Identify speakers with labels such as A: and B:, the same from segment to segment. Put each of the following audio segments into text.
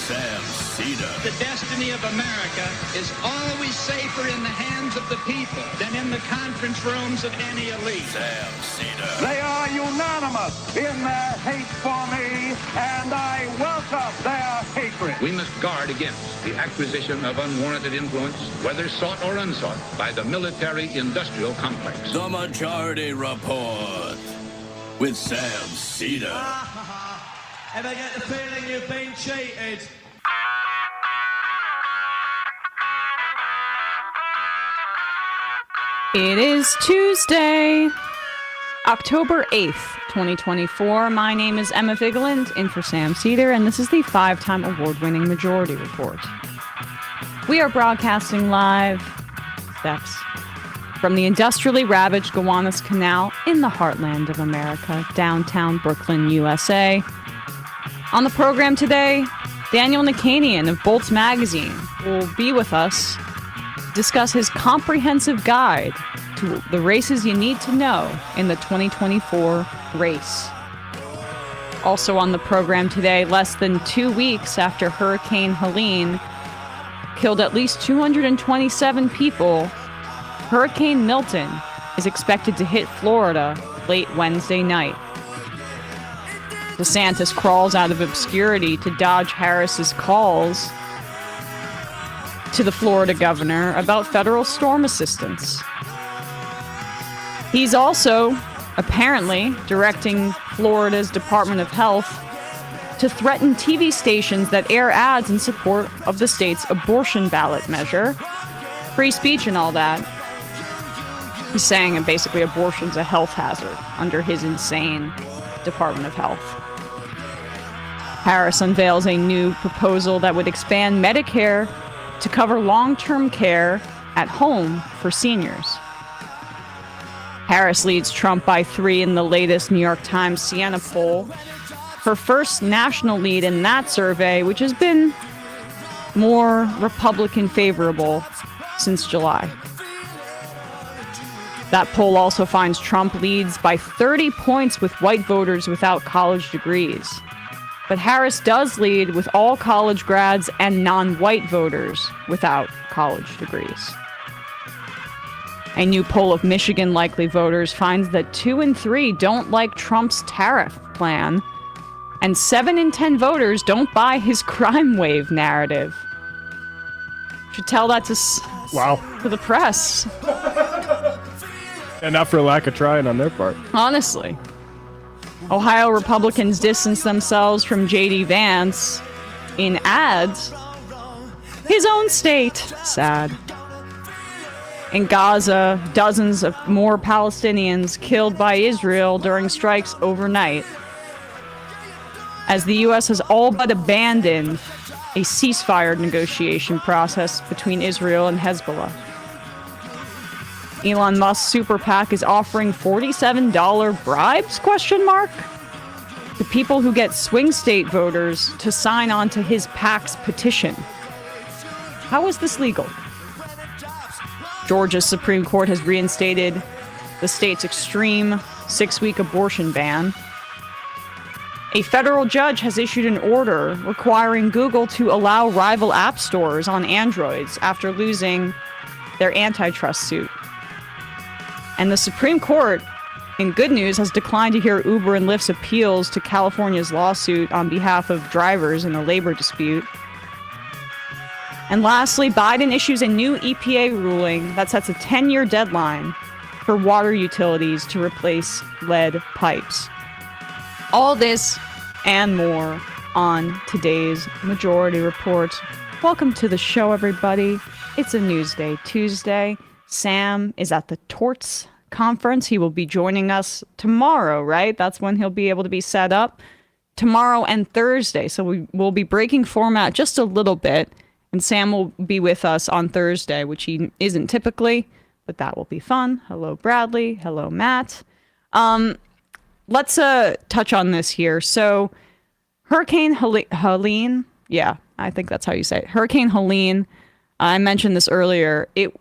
A: Sam Seder.
B: The destiny of America is always safer in the hands of the people than in the conference rooms of any elite.
A: Sam Seder.
C: They are unanimous in their hate for me, and I welcome their hatred.
D: We must guard against the acquisition of unwarranted influence, whether sought or unsought, by the military-industrial complex.
A: The Majority Report with Sam Seder.
E: Ever get the feeling you've been cheated?
F: It is Tuesday, October 8th, 2024. My name is Emma Vigeland, in for Sam Seder, and this is the 5-time award-winning Majority Report. We are broadcasting live steps from the industrially ravaged Gowanus Canal in the heartland of America, downtown Brooklyn, USA. On the program today, Daniel Nichanian of Bolts Magazine will be with us to discuss his comprehensive guide to the races you need to know in the 2024 race. Also on the program today, less than 2 weeks after Hurricane Helene killed at least 227 people, Hurricane Milton is expected to hit Florida late Wednesday night. DeSantis crawls out of obscurity to dodge Harris's calls to the Florida governor about federal storm assistance. He's also apparently directing Florida's Department of Health to threaten TV stations that air ads in support of the state's abortion ballot measure. Free speech and all that. He's saying basically abortion's a health hazard under his insane Department of Health. Harris unveils a new proposal that would expand Medicare to cover long-term care at home for seniors. Harris leads Trump by 3 in the latest New York Times Siena poll, her first national lead in that survey, which has been more Republican favorable since July. That poll also finds Trump leads by 30 points with white voters without college degrees. But Harris does lead with all college grads and non-white voters without college degrees. A new poll of Michigan likely voters finds that 2 in 3 don't like Trump's tariff plan, and 7 in 10 voters don't buy his crime wave narrative. Should tell that to the press.
G: And not for lack of trying on their part.
F: Honestly. Ohio Republicans distance themselves from J.D. Vance in ads. His own state. Sad. In Gaza, dozens of more Palestinians killed by Israel during strikes overnight, as the U.S. has all but abandoned a ceasefire negotiation process between Israel and Hezbollah. Elon Musk's super PAC is offering $47 bribes, to people who get swing state voters to sign on to his PAC's petition. How is this legal? Georgia's Supreme Court has reinstated the state's extreme 6-week abortion ban. A federal judge has issued an order requiring Google to allow rival app stores on Androids after losing their antitrust suit. And the Supreme Court, in good news, has declined to hear Uber and Lyft's appeals to California's lawsuit on behalf of drivers in a labor dispute. And lastly, Biden issues a new EPA ruling that sets a 10-year deadline for water utilities to replace lead pipes. All this and more on today's Majority Report. Welcome to the show, everybody. It's a Newsday Tuesday. Sam is at the Torts conference. He will be joining us tomorrow, right? That's when he'll be able to be set up. Tomorrow and Thursday. So we will be breaking format just a little bit. And Sam will be with us on Thursday, which he isn't typically, but that will be fun. Hello, Bradley. Hello, Matt. Let's touch on this here. So Hurricane Helene. Yeah, I think that's how you say it. Hurricane Helene. I mentioned this earlier. It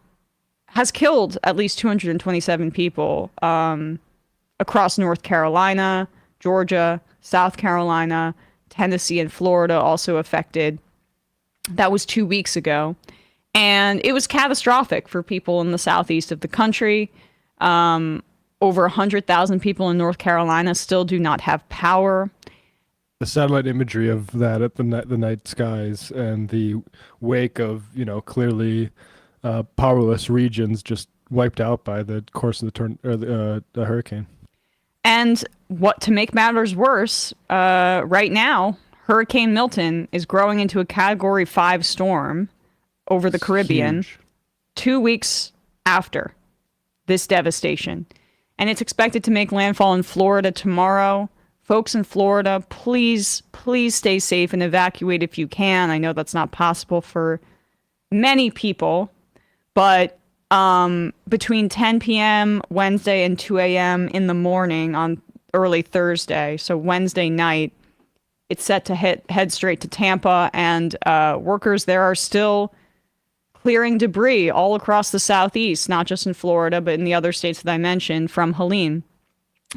F: has killed at least 227 people across North Carolina, Georgia, South Carolina, Tennessee, and Florida also affected. That was 2 weeks ago. And it was catastrophic for people in the southeast of the country. Over 100,000 people in North Carolina still do not have power.
G: The satellite imagery of that at the night skies and the wake of, clearly powerless regions just wiped out by the course of the hurricane.
F: And what to make matters worse, right now, Hurricane Milton is growing into a Category 5 storm over the Caribbean
G: Huge.
F: 2 weeks after this devastation. And it's expected to make landfall in Florida tomorrow. Folks in Florida, please stay safe and evacuate if you can. I know that's not possible for many people, but between 10 p.m. Wednesday and 2 a.m. in the morning on early Thursday, so Wednesday night, it's set to head straight to Tampa, and workers there are still clearing debris all across the southeast, not just in Florida, but in the other states that I mentioned from Helene.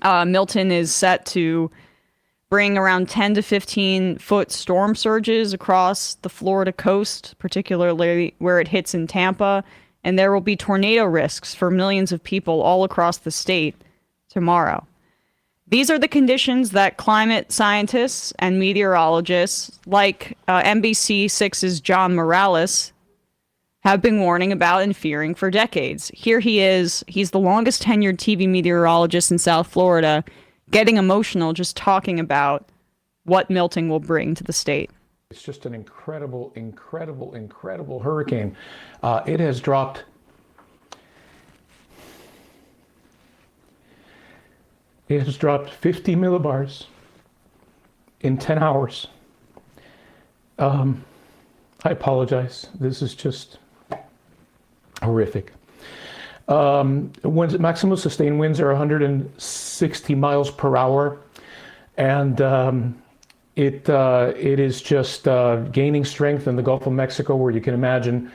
F: Milton is set to bring around 10 to 15 foot storm surges across the Florida coast, particularly where it hits in Tampa. And there will be tornado risks for millions of people all across the state tomorrow. These are the conditions that climate scientists and meteorologists like NBC6's John Morales have been warning about and fearing for decades. Here he is. He's the longest tenured TV meteorologist in South Florida, getting emotional just talking about what Milton will bring to the state.
H: It's just an incredible hurricane. It has dropped 50 millibars in 10 hours. I apologize. This is just horrific. Maximum sustained winds are 160 miles per hour, and it is just gaining strength in the Gulf of Mexico, where you can imagine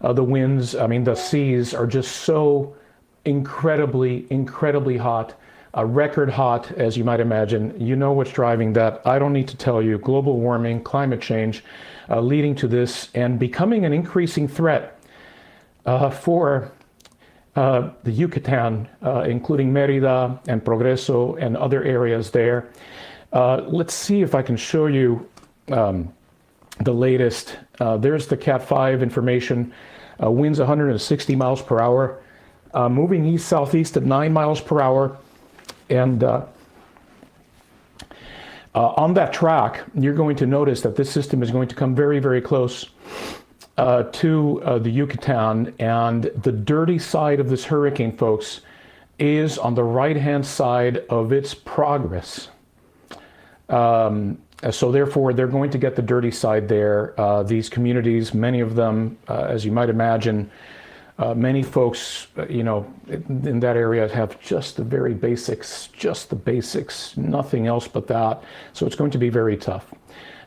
H: the winds. The seas are just so incredibly hot, record hot, as you might imagine. You know what's driving that. I don't need to tell you. Global warming, climate change, leading to this and becoming an increasing threat for the Yucatan, including Mérida and Progreso and other areas there. Let's see if I can show you the latest. There's the Cat 5 information. Winds 160 miles per hour, moving east-southeast at 9 miles per hour. And on that track, you're going to notice that this system is going to come very close to the Yucatan, and the dirty side of this hurricane, folks, is on the right-hand side of its progress. So therefore, they're going to get the dirty side there. These communities, many of them, as you might imagine, many folks, in that area have just the very basics, nothing else but that. So it's going to be very tough.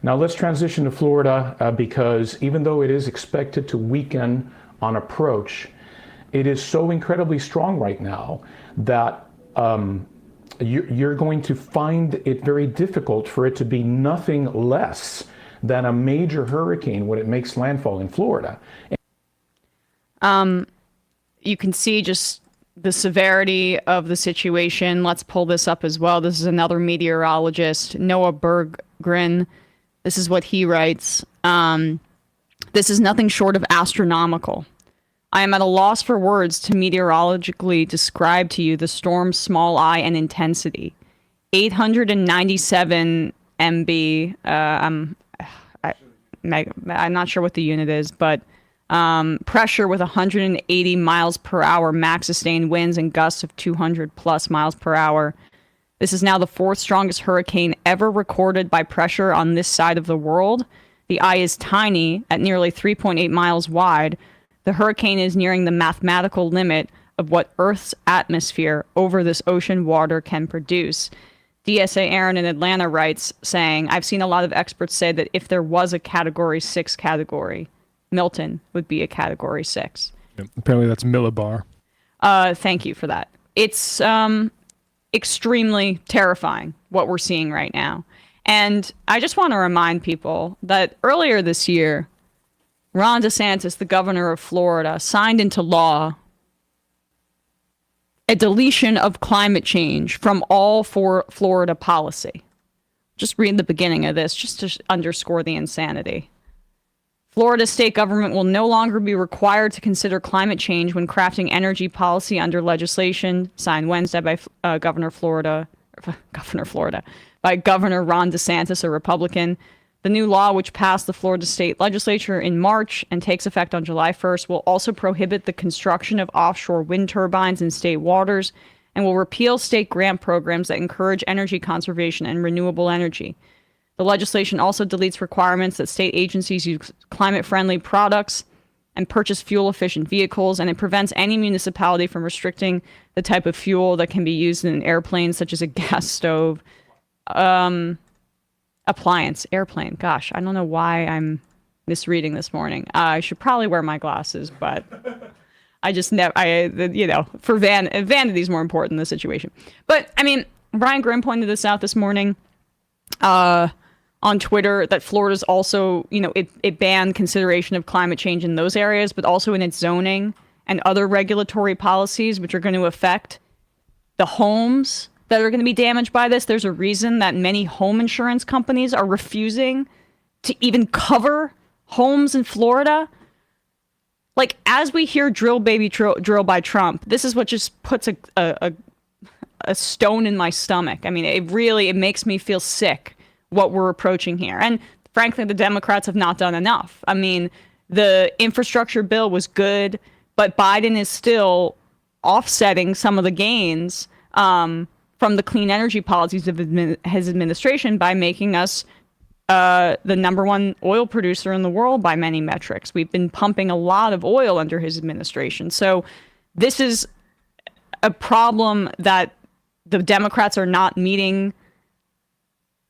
H: Now let's transition to Florida, because even though it is expected to weaken on approach, it is so incredibly strong right now that you're going to find it very difficult for it to be nothing less than a major hurricane when it makes landfall in Florida.
F: You can see just the severity of the situation. Let's pull this up as well. This is another meteorologist, Noah Berggren. This is what he writes. This is nothing short of astronomical. I am at a loss for words to meteorologically describe to you the storm's small eye and intensity. 897 MB. I'm not sure what the unit is, but pressure with 180 miles per hour, max sustained winds and gusts of 200 plus miles per hour. This is now the fourth strongest hurricane ever recorded by pressure on this side of the world. The eye is tiny at nearly 3.8 miles wide. The hurricane is nearing the mathematical limit of what Earth's atmosphere over this ocean water can produce. DSA Aaron in Atlanta writes, saying, I've seen a lot of experts say that if there was a Category 6 category, Milton would be a Category 6.
G: Yeah, apparently that's millibar.
F: Thank you for that. It's extremely terrifying what we're seeing right now. And I just want to remind people that earlier this year, Ron DeSantis, the governor of Florida, signed into law a deletion of climate change from all Florida policy. Just read the beginning of this just to underscore the insanity. Florida state government will no longer be required to consider climate change when crafting energy policy under legislation signed Wednesday by Governor Ron DeSantis, a Republican. The new law, which passed the Florida state legislature in March and takes effect on July 1st, will also prohibit the construction of offshore wind turbines in state waters and will repeal state grant programs that encourage energy conservation and renewable energy. The legislation also deletes requirements that state agencies use climate-friendly products and purchase fuel-efficient vehicles, and it prevents any municipality from restricting the type of fuel that can be used in an airplane, such as a gas stove, airplane. Gosh, I don't know why I'm misreading this morning. I should probably wear my glasses, but I just never, for vanity is more important in this situation. But, I mean, Brian Grimm pointed this out this morning on Twitter, that Florida's also, it banned consideration of climate change in those areas, but also in its zoning and other regulatory policies, which are going to affect the homes that are going to be damaged by this. There's a reason that many home insurance companies are refusing to even cover homes in Florida. Like, as we hear drill baby drill by Trump, this is what just puts a stone in my stomach. I mean, it makes me feel sick what we're approaching here. And frankly, the Democrats have not done enough. I mean, the infrastructure bill was good, but Biden is still offsetting some of the gains from the clean energy policies of his administration by making us the number one oil producer in the world by many metrics. We've been pumping a lot of oil under his administration. So this is a problem that the Democrats are not meeting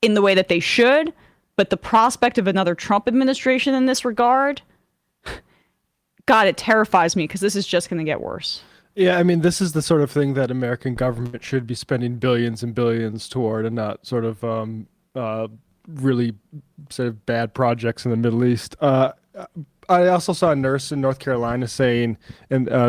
F: in the way that they should. But the prospect of another Trump administration in this regard, God, it terrifies me, because this is just going to get worse.
G: Yeah, I mean, this is the sort of thing that American government should be spending billions and billions toward, and not sort of really sort of bad projects in the Middle East. I also saw a nurse in North Carolina saying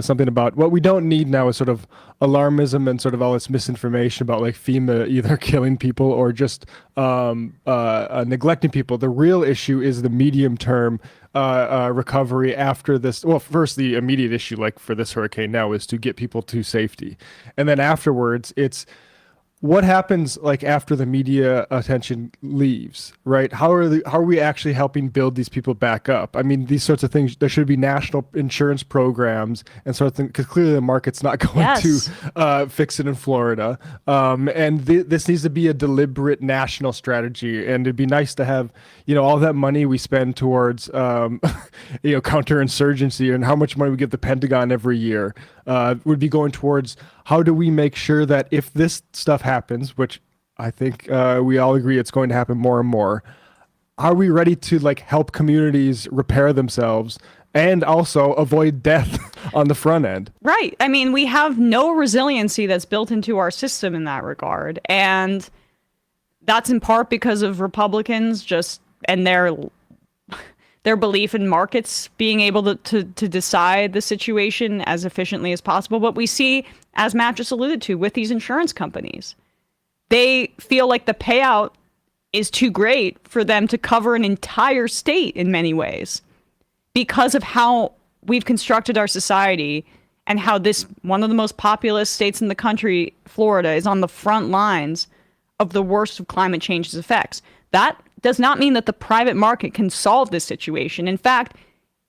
G: something about what we don't need now is sort of alarmism and sort of all this misinformation about like FEMA either killing people or just neglecting people. The real issue is the medium term recovery after this. Well, first, the immediate issue, like for this hurricane now, is to get people to safety. And then afterwards, it's what happens like after the media attention leaves, right? How are we actually helping build these people back up? I mean, these sorts of things, there should be national insurance programs and sort of thing, because clearly the market's not going to fix it in Florida. And this needs to be a deliberate national strategy. And it'd be nice to have, all that money we spend towards, counterinsurgency, and how much money we give the Pentagon every year would be going towards how do we make sure that if this stuff happens, which I think we all agree it's going to happen more and more, are we ready to like help communities repair themselves and also avoid death on the front end? Right.
F: I mean, we have no resiliency that's built into our system in that regard. And that's in part because of Republicans and their belief in markets being able to decide the situation as efficiently as possible. But we see, as Matt just alluded to, with these insurance companies, they feel like the payout is too great for them to cover an entire state in many ways because of how we've constructed our society and how this, one of the most populous states in the country, Florida, is on the front lines of the worst of climate change's effects. That does not mean that the private market can solve this situation. In fact,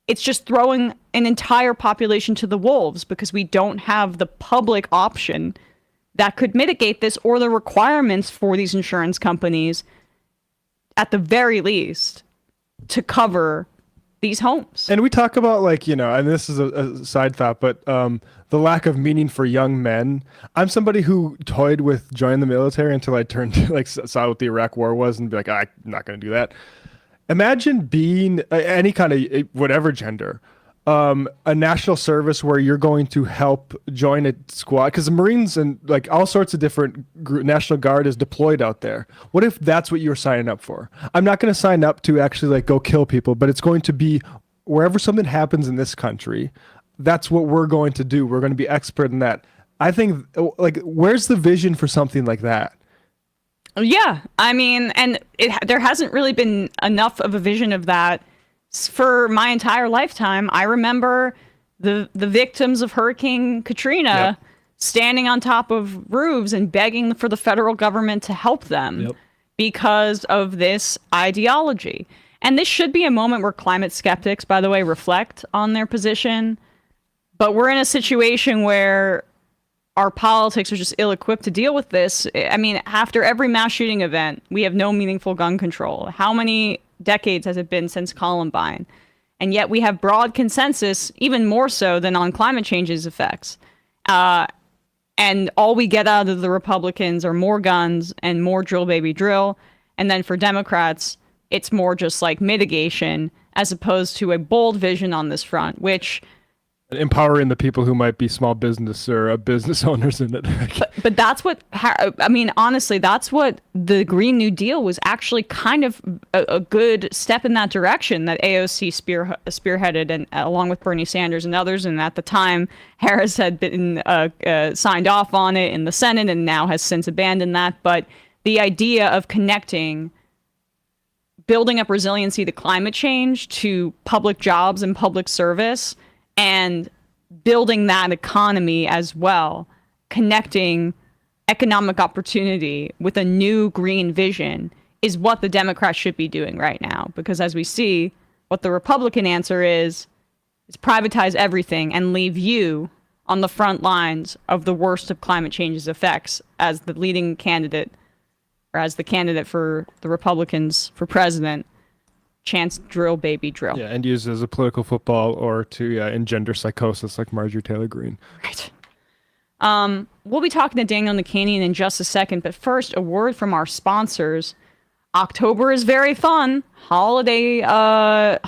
F: it's just throwing an entire population to the wolves because we don't have the public option that could mitigate this, or the requirements for these insurance companies, at the very least, to cover these homes.
G: And we talk about and this is a side thought, but the lack of meaning for young men. I'm somebody who toyed with joining the military until I turned saw what the Iraq War was and be like, I'm not going to do that. Imagine being any kind of whatever gender, a national service where you're going to help join a squad, because the Marines and all sorts of different National Guard is deployed out there. What if that's what you're signing up for? I'm not going to sign up to actually go kill people, but it's going to be wherever something happens in this country, that's what we're going to do. We're going to be expert in that. I think, like, where's the vision for something like that?
F: Yeah, I mean, and there hasn't really been enough of a vision of that for my entire lifetime. I remember the victims of Hurricane Katrina standing on top of roofs and begging for the federal government to help them because of this ideology. And this should be a moment where climate skeptics, by the way, reflect on their position. But we're in a situation where our politics are just ill-equipped to deal with this. I mean, after every mass shooting event, we have no meaningful gun control. How many decades has it been since Columbine? And yet we have broad consensus, even more so than on climate change's effects. And all we get out of the Republicans are more guns and more drill, baby, drill. And then for Democrats, it's more just like mitigation as opposed to a bold vision on this front, which...
G: empowering the people who might be small business or business owners in it.
F: but that's what, I mean, honestly, that's what the Green New Deal was actually kind of a good step in that direction that AOC spearheaded, and along with Bernie Sanders and others. And at the time, Harris had been signed off on it in the Senate and now has since abandoned that. But the idea of connecting building up resiliency to climate change, to public jobs and public service, and building that economy as well, connecting economic opportunity with a new green vision is what the Democrats should be doing right now. Because as we see, what the Republican answer is privatize everything and leave you on the front lines of the worst of climate change's effects as the leading candidate, or as the candidate for the Republicans for president. Chance drill, baby, drill.
G: Yeah, and use it as a political football or to engender psychosis like Marjorie Taylor Greene.
F: Right. We'll be talking to Daniel Nichanian in just a second, but first, a word from our sponsors. October is very fun. Holidays are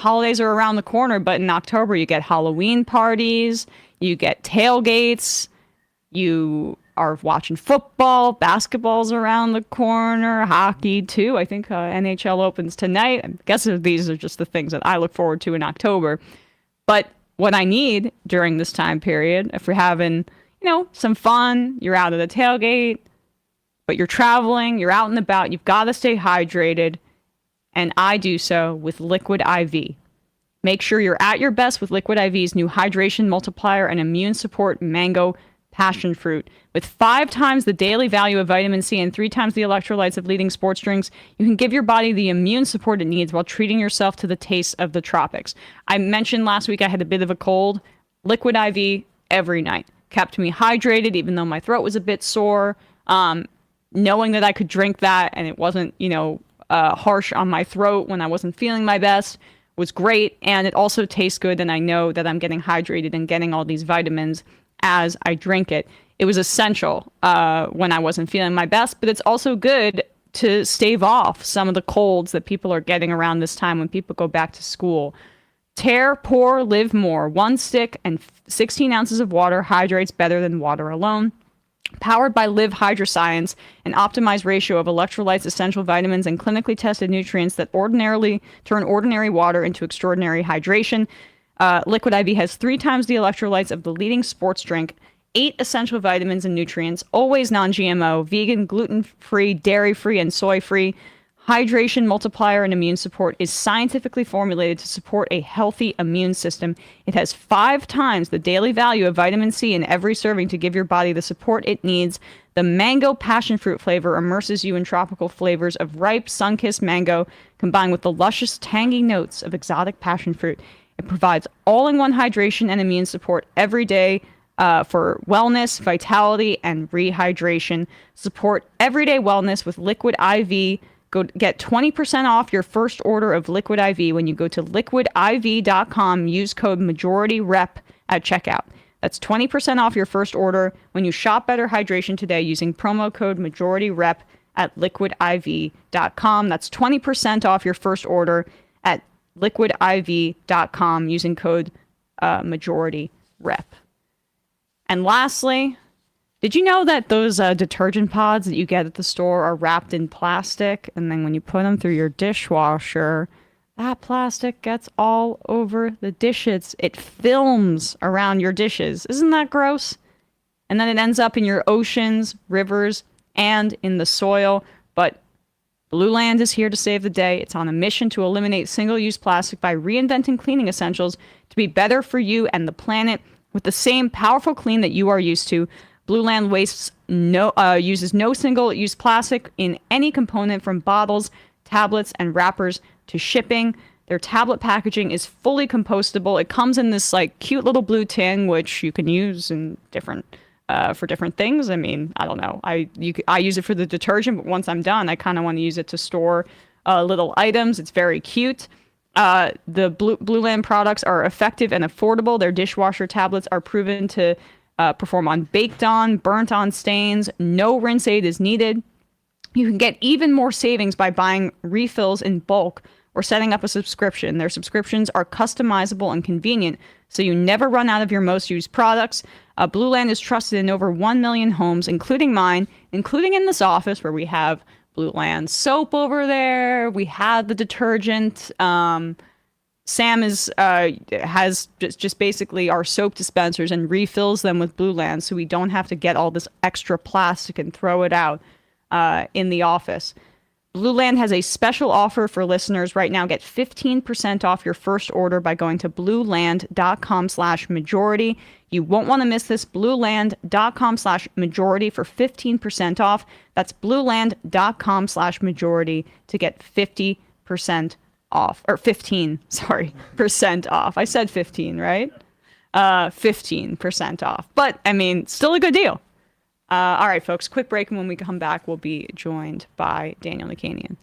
F: around the corner, but in October you get Halloween parties, you get tailgates, you are watching football, basketball's around the corner, hockey too. I think NHL opens tonight. I guess these are just the things that I look forward to in October. But what I need during this time period, if we're having, some fun, you're out at the tailgate, but you're traveling, you're out and about, you've got to stay hydrated. And I do so with Liquid IV. Make sure you're at your best with Liquid IV's new hydration multiplier and immune support mango passion fruit. With 5 times the daily value of vitamin C and 3 times the electrolytes of leading sports drinks, you can give your body the immune support it needs while treating yourself to the taste of the tropics. I mentioned last week I had a bit of a cold. Liquid IV every night kept me hydrated, even though my throat was a bit sore. Knowing that I could drink that and it wasn't, harsh on my throat when I wasn't feeling my best was great. And it also tastes good, and I know that I'm getting hydrated and getting all these vitamins as I drink it. It was essential when I wasn't feeling my best, but it's also good to stave off some of the colds that people are getting around this time when people go back to school. Tear, pour, live more. 1 stick and 16 ounces of water hydrates better than water alone. Powered by Live Hydroscience, an optimized ratio of electrolytes, essential vitamins, and clinically tested nutrients that ordinarily turn ordinary water into extraordinary hydration. Liquid IV has 3 times the electrolytes of the leading sports drink, 8 essential vitamins and nutrients, always non-GMO, vegan, gluten-free, dairy-free, and soy-free. Hydration multiplier and immune support is scientifically formulated to support a healthy immune system. It has 5 times the daily value of vitamin C in every serving to give your body the support it needs. The mango passion fruit flavor immerses you in tropical flavors of ripe, sun-kissed mango, combined with the luscious, tangy notes of exotic passion fruit. It provides all-in-one hydration and immune support every day for wellness, vitality, and rehydration. Support everyday wellness with Liquid IV. Go get 20% off your first order of Liquid IV when you go to liquidiv.com. Use code MajorityRep at checkout. That's 20% off your first order when you shop Better Hydration today using promo code MajorityRep at liquidiv.com. That's 20% off your first order at liquidiv.com using code MajorityRep. And lastly, did you know that those detergent pods that you get at the store are wrapped in plastic? And then when you put them through your dishwasher, that plastic gets all over the dishes. It films around your dishes. Isn't that gross? And then it ends up in your oceans, rivers, and in the soil. But Blue Land is here to save the day. It's on a mission to eliminate single-use plastic by reinventing cleaning essentials to be better for you and the planet with the same powerful clean that you are used to. Blue Land uses no single-use plastic in any component, from bottles, tablets, and wrappers to shipping. Their tablet packaging is fully compostable. It comes in this like cute little blue tin, which you can use in for different things. I mean, I don't know. I use it for the detergent, but once I'm done, I kind of want to use it to store little items. It's very cute. The Blue Land products are effective and affordable. Their dishwasher tablets are proven to perform on baked on, burnt on stains. No rinse aid is needed. You can get even more savings by buying refills in bulk or setting up a subscription. Their subscriptions are customizable and convenient, so you never run out of your most used products. Blue Land is trusted in over 1 million homes, including mine, including in this office where we have Blue Land soap over there. We have the detergent. Sam has just basically our soap dispensers and refills them with Blue Land, so we don't have to get all this extra plastic and throw it out in the office. Blue Land has a special offer for listeners right now. Get 15% off your first order by going to blueland.com/majority. You won't want to miss this. Blueland.com/majority for 15% off. That's blueland.com/majority to get 50% off, or 15% off. I said 15, right? 15% off. But I mean, still a good deal. All right, folks, quick break, and when we come back, we'll be joined by Daniel Nichanian.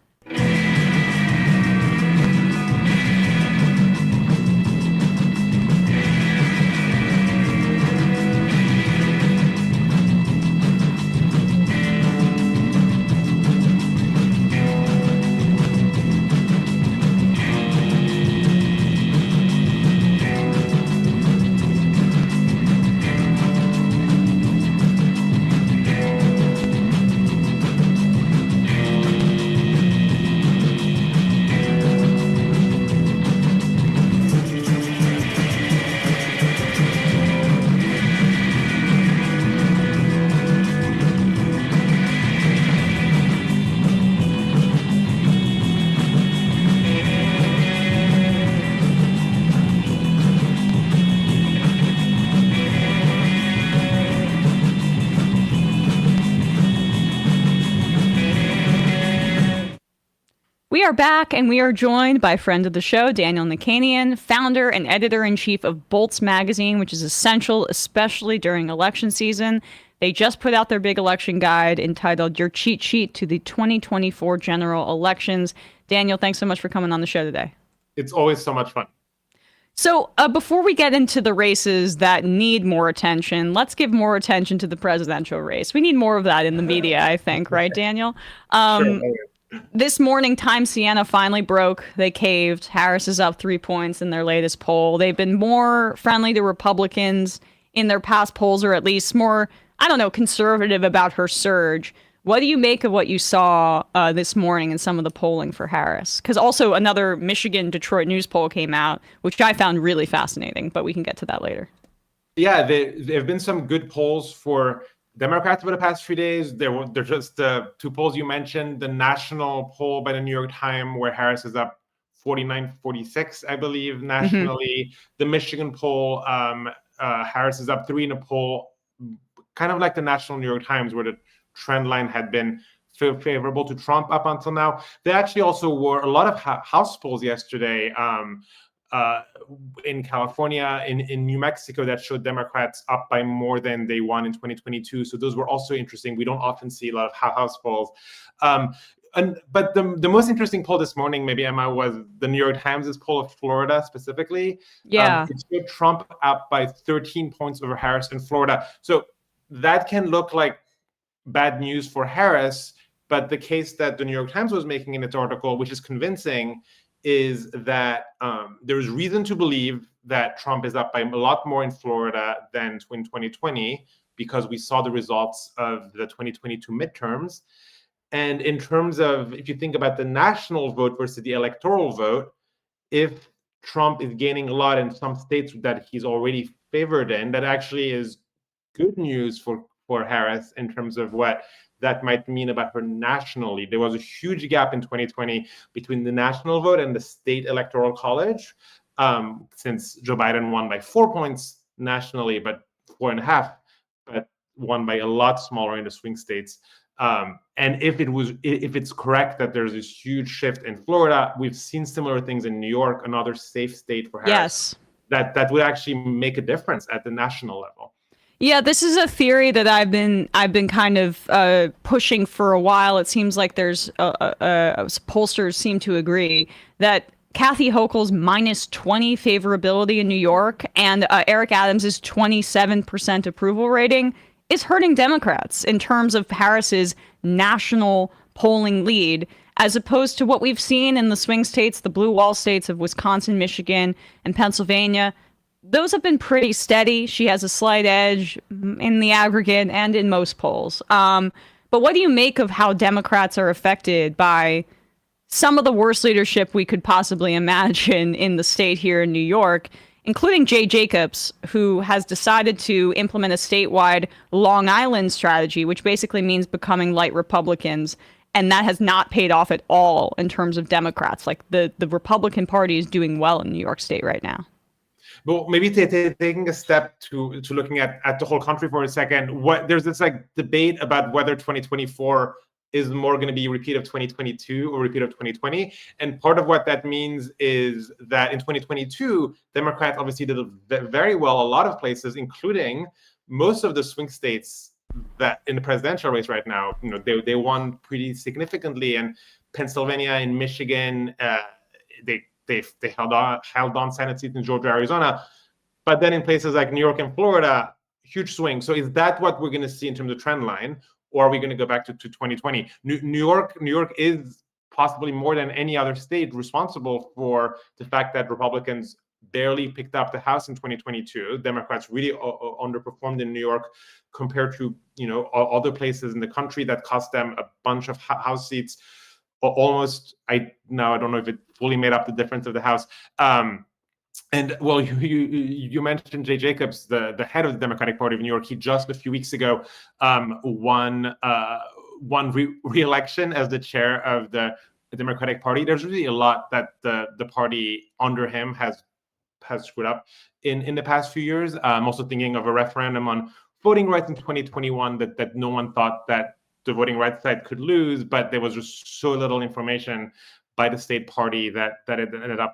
F: We are back, and we are joined by friend of the show, Daniel Nichanian, founder and editor-in-chief of Bolts magazine, which is essential, especially during election season. They just put out their big election guide entitled Your Cheat Sheet to the 2024 General Elections. Daniel, thanks so much for coming on the show today.
I: It's always so much fun.
F: So before we get into the races that need more attention, let's give more attention to the presidential race. We need more of that in the media, I think, right, Daniel?
I: Sure.
F: This morning, Times Siena finally broke. They caved. Harris is up 3 points in their latest poll. They've been more friendly to Republicans in their past polls, or at least more, conservative about her surge. What do you make of what you saw this morning in some of the polling for Harris? Because also another Michigan Detroit News poll came out, which I found really fascinating, but we can get to that later.
I: Yeah, there have been some good polls for Democrats over the past few days. They're just the two polls you mentioned, the national poll by the New York Times, where Harris is up 49-46, I believe, nationally. Mm-hmm. The Michigan poll, Harris is up 3 in a poll, kind of like the national New York Times, where the trend line had been favorable to Trump up until now. There actually also were a lot of House polls yesterday in California, in New Mexico, that showed Democrats up by more than they won in 2022. So those were also interesting. We don't often see a lot of House polls. But the most interesting poll this morning, maybe, Emma, was the New York Times' poll of Florida specifically.
F: Yeah.
I: It showed Trump up by 13 points over Harris in Florida. So that can look like bad news for Harris, but the case that the New York Times was making in its article, which is convincing, is that there's reason to believe that Trump is up by a lot more in Florida than in 2020, because we saw the results of the 2022 midterms. And in terms of, if you think about the national vote versus the electoral vote, if Trump is gaining a lot in some states that he's already favored in, that actually is good news for Harris in terms of what that might mean about her nationally. There was a huge gap in 2020 between the national vote and the state electoral college, since Joe Biden won by 4 points nationally, but 4.5, but won by a lot smaller in the swing states. And if it's correct that there's this huge shift in Florida, we've seen similar things in New York, another safe state for Harris.
F: Yes.
I: That would actually make a difference at the national level.
F: Yeah, this is a theory that I've been kind of pushing for a while. It seems like there's pollsters seem to agree that Kathy Hochul's -20 favorability in New York and Eric Adams's 27% approval rating is hurting Democrats in terms of Harris's national polling lead, as opposed to what we've seen in the swing states, the blue wall states of Wisconsin, Michigan, and Pennsylvania. Those have been pretty steady. She has a slight edge in the aggregate and in most polls. But what do you make of how Democrats are affected by some of the worst leadership we could possibly imagine in the state here in New York, including Jay Jacobs, who has decided to implement a statewide Long Island strategy, which basically means becoming light Republicans. And that has not paid off at all in terms of Democrats. Like the Republican Party is doing well in New York State right now.
I: Well, maybe taking a step to looking at the whole country for a second, there's this debate about whether 2024 is more going to be a repeat of 2022 or repeat of 2020. And part of what that means is that in 2022, Democrats obviously did very well a lot of places, including most of the swing states that in the presidential race right now. They won pretty significantly, and Pennsylvania and Michigan, they held on Senate seats in Georgia, Arizona, but then in places like New York and Florida, huge swing. So is that what we're going to see in terms of trend line, or are we going to go back to 2020? New York is possibly more than any other state responsible for the fact that Republicans barely picked up the House in 2022. Democrats really underperformed in New York compared to other places in the country that cost them a bunch of House seats. Almost, I don't know if it fully made up the difference of the House. And well, you mentioned Jay Jacobs, the head of the Democratic Party of New York. He just a few weeks ago won re-election as the chair of the Democratic Party. There's really a lot that the party under him has screwed up in the past few years. I'm also thinking of a referendum on voting rights in 2021 that no one thought that the voting rights side could lose, but there was just so little information by the state party that it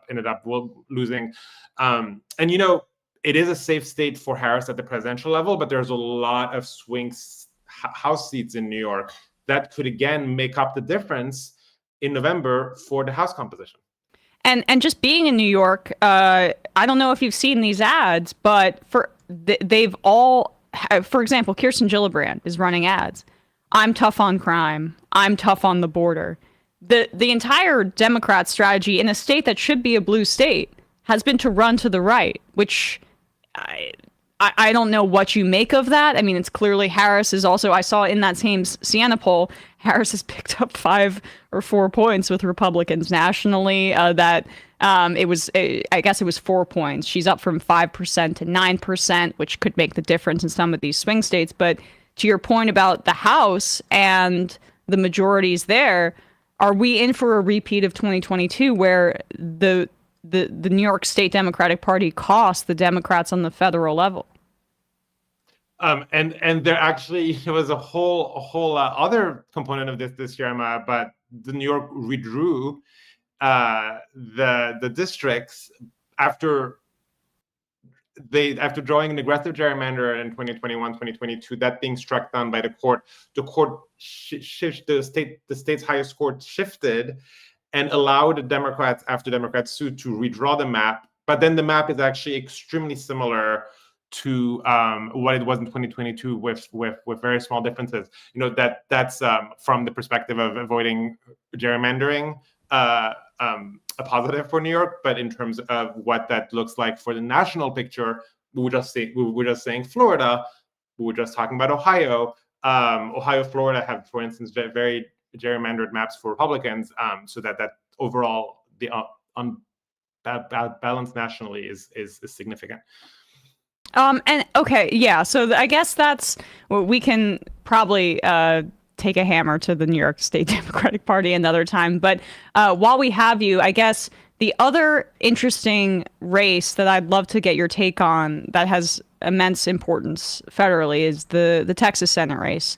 I: ended up losing. And it is a safe state for Harris at the presidential level, but there's a lot of swing House seats in New York that could again make up the difference in November for the House composition.
F: And just being in New York, I don't know if you've seen these ads, but they've all, for example, Kirsten Gillibrand is running ads. I'm tough on crime. I'm tough on the border. The entire Democrat strategy in a state that should be a blue state has been to run to the right, which I don't know what you make of that. I mean, it's clearly Harris is also, I saw in that same Siena poll, Harris has picked up 5 or 4 points with Republicans nationally. I guess it was 4 points. She's up from 5% to 9%, which could make the difference in some of these swing states. But to your point about the House and the majorities there, are we in for a repeat of 2022 where the New York State Democratic Party cost the Democrats on the federal level?
I: And there actually was a whole other component of this year, Emma, but the New York redrew the districts after drawing an aggressive gerrymander in 2021, 2022, that being struck down by the court. The court the state's highest court shifted and allowed the Democrats, after Democrats sued, to redraw the map. But then the map is actually extremely similar to what it was in 2022 with very small differences. That's from the perspective of avoiding gerrymandering, a positive for New York, but in terms of what that looks like for the national picture, we were just saying Florida, we were just talking about Ohio. Florida have, for instance, very gerrymandered maps for Republicans, so that overall the balance nationally is significant.
F: And okay, yeah. So I guess that's well, we can probably take a hammer to the New York State Democratic Party another time. But while we have you, I guess the other interesting race that I'd love to get your take on that has immense importance federally is the Texas Senate race.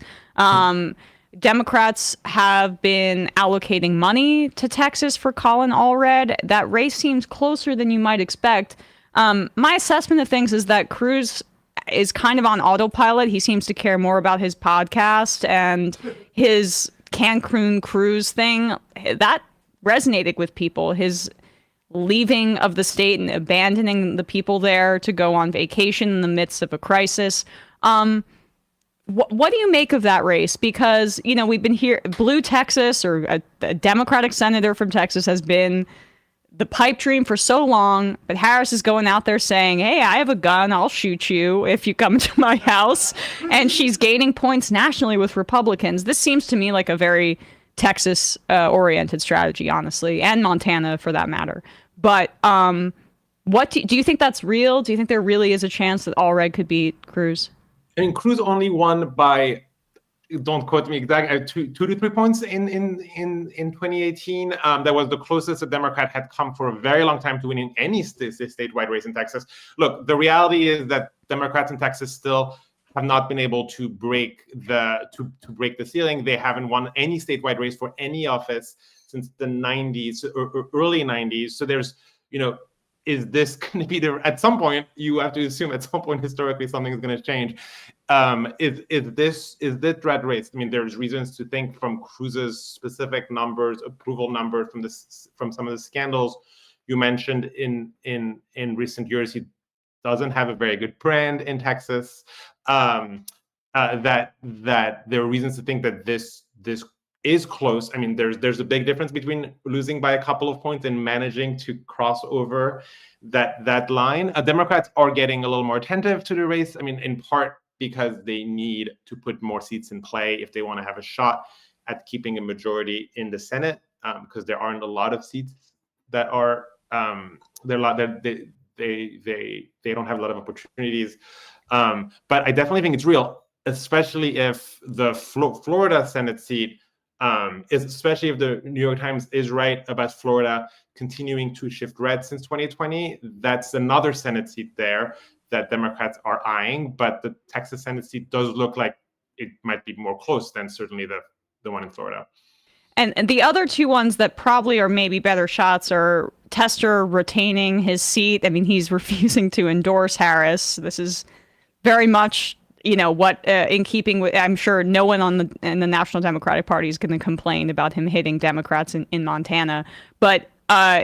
F: Democrats have been allocating money to Texas for Colin Allred. That race seems closer than you might expect. My assessment of things is that Cruz is kind of on autopilot. He seems to care more about his podcast and his Cancun cruise thing. That resonated with people. His leaving of the state and abandoning the people there to go on vacation in the midst of a crisis. What do you make of that race? Because, you know, we've been here, Blue Texas, or a Democratic senator from Texas, has been the pipe dream for so long, but Harris is going out there saying, hey, I have a gun, I'll shoot you if you come to my house. And she's gaining points nationally with Republicans. This seems to me like a very Texas oriented strategy, honestly, and Montana for that matter. But what do you think that's real? Do you think there really is a chance that Allred could beat Cruz?
I: I mean, Cruz only won by, don't quote me exactly, 2 to 3 points in 2018. That was the closest a Democrat had come for a very long time to winning any statewide race in Texas. Look, the reality is that Democrats in Texas still have not been able to break the ceiling. They haven't won any statewide race for any office since the 90s or early 90s. So there's, you know, is this going to be at some point, you have to assume at some point historically something is going to change. Is this red race? I mean, there's reasons to think from Cruz's specific numbers, approval numbers from some of the scandals you mentioned in recent years. He doesn't have a very good brand in Texas. That there are reasons to think that this is close. I mean, there's a big difference between losing by a couple of points and managing to cross over that line. Democrats are getting a little more attentive to the race. I mean, in part because they need to put more seats in play if they want to have a shot at keeping a majority in the Senate, because there aren't a lot of seats that are they don't have a lot of opportunities. But I definitely think it's real, especially if the Florida Senate seat, especially if the New York Times is right about Florida continuing to shift red since 2020. That's another Senate seat there that Democrats are eyeing. But the Texas Senate seat does look like it might be more close than certainly the one in Florida.
F: And the other two ones that probably are maybe better shots are Tester retaining his seat. I mean, he's refusing to endorse Harris. This is very much, you know, what in keeping with, I'm sure no one in the National Democratic Party is going to complain about him hitting Democrats in Montana. But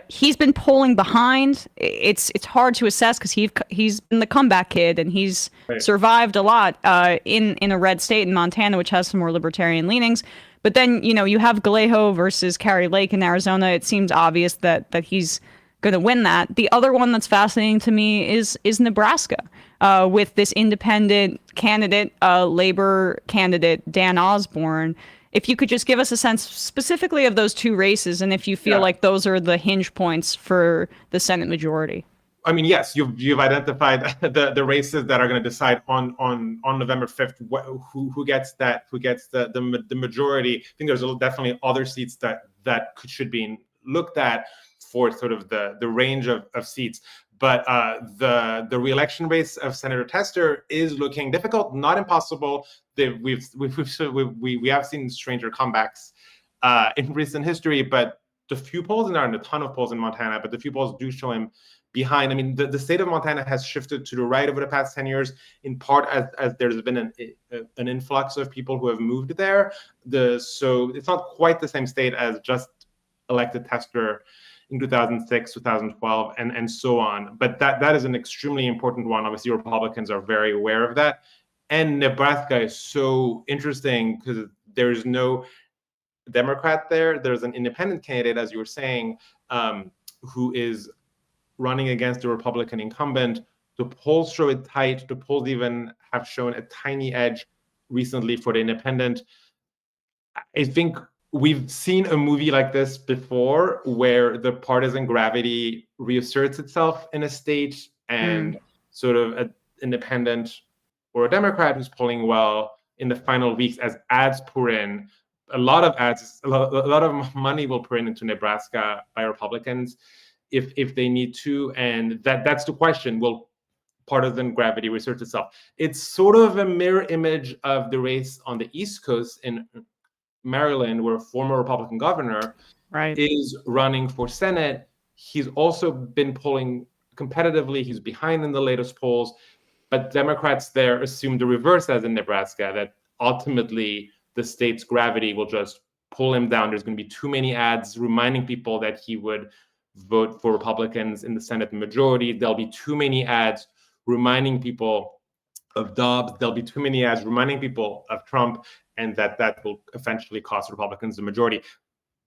F: he's been polling behind. It's hard to assess because he's been the comeback kid and he's survived a lot in a red state in Montana, which has some more libertarian leanings. But then, you know, you have Galejo versus Kari Lake in Arizona. It seems obvious that he's going to win that. The other one that's fascinating to me is Nebraska, with this independent candidate, Labor candidate, Dan Osborne. If you could just give us a sense specifically of those two races and if you feel like those are the hinge points for the Senate majority.
I: I mean, yes, you've identified the races that are going to decide on November 5th who gets the majority. I think there's definitely other seats that should be looked at for sort of the range of seats. But the re-election race of Senator Tester is looking difficult, not impossible. We have seen stranger comebacks in recent history, but the few polls, and there aren't a ton of polls in Montana, but the few polls do show him behind. I mean, the state of Montana has shifted to the right over the past 10 years, in part as there's been an influx of people who have moved there. So it's not quite the same state as just elected Tester in 2006, 2012, and so on. But that is an extremely important one. Obviously, Republicans are very aware of that. And Nebraska is so interesting because there's no Democrat there. There's an independent candidate, as you were saying, who is running against the Republican incumbent. The polls show it tight. The polls even have shown a tiny edge recently for the independent. I think we've seen a movie like this before where the partisan gravity reasserts itself in a state, and sort of an independent or a Democrat who's polling well in the final weeks, as ads pour in, a lot of money will pour in into Nebraska by Republicans if they need to. And that's the question. Will partisan gravity reassert itself? It's sort of a mirror image of the race on the East Coast in Maryland, where a former Republican governor is running for Senate. He's also been polling competitively. He's behind in the latest polls, but Democrats there assume the reverse as in Nebraska, that ultimately the state's gravity will just pull him down. There's going to be too many ads reminding people that he would vote for Republicans in the Senate majority. There'll be too many ads reminding people of Dobbs. There'll be too many ads reminding people of Trump, and that will eventually cost Republicans the majority.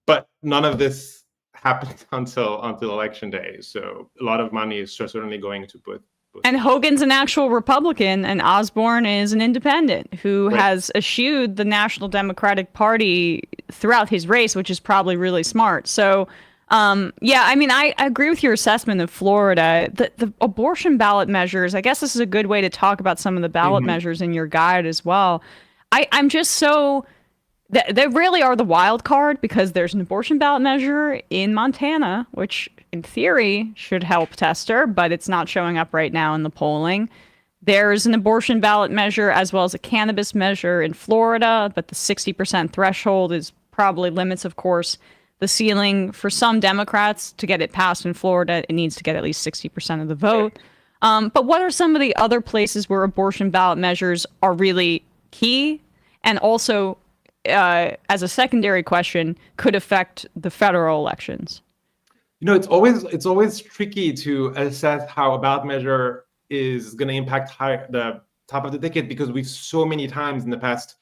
I: But none of this happened until Election Day. So a lot of money is certainly going to put.
F: And Hogan's an actual Republican, and Osborne is an independent who has eschewed the National Democratic Party throughout his race, which is probably really smart. So, I agree with your assessment of Florida. The abortion ballot measures, I guess this is a good way to talk about some of the ballot measures in your guide as well. I'm just so... They really are the wild card, because there's an abortion ballot measure in Montana, which in theory should help Tester, but it's not showing up right now in the polling. There's an abortion ballot measure as well as a cannabis measure in Florida, but the 60% threshold is probably limits, of course, the ceiling for some Democrats. To get it passed in Florida, it needs to get at least 60% of the vote. But what are some of the other places where abortion ballot measures are really key, and also as a secondary question, could affect the federal elections?
I: It's always tricky to assess how a ballot measure is going to impact the top of the ticket, because we've so many times in the past,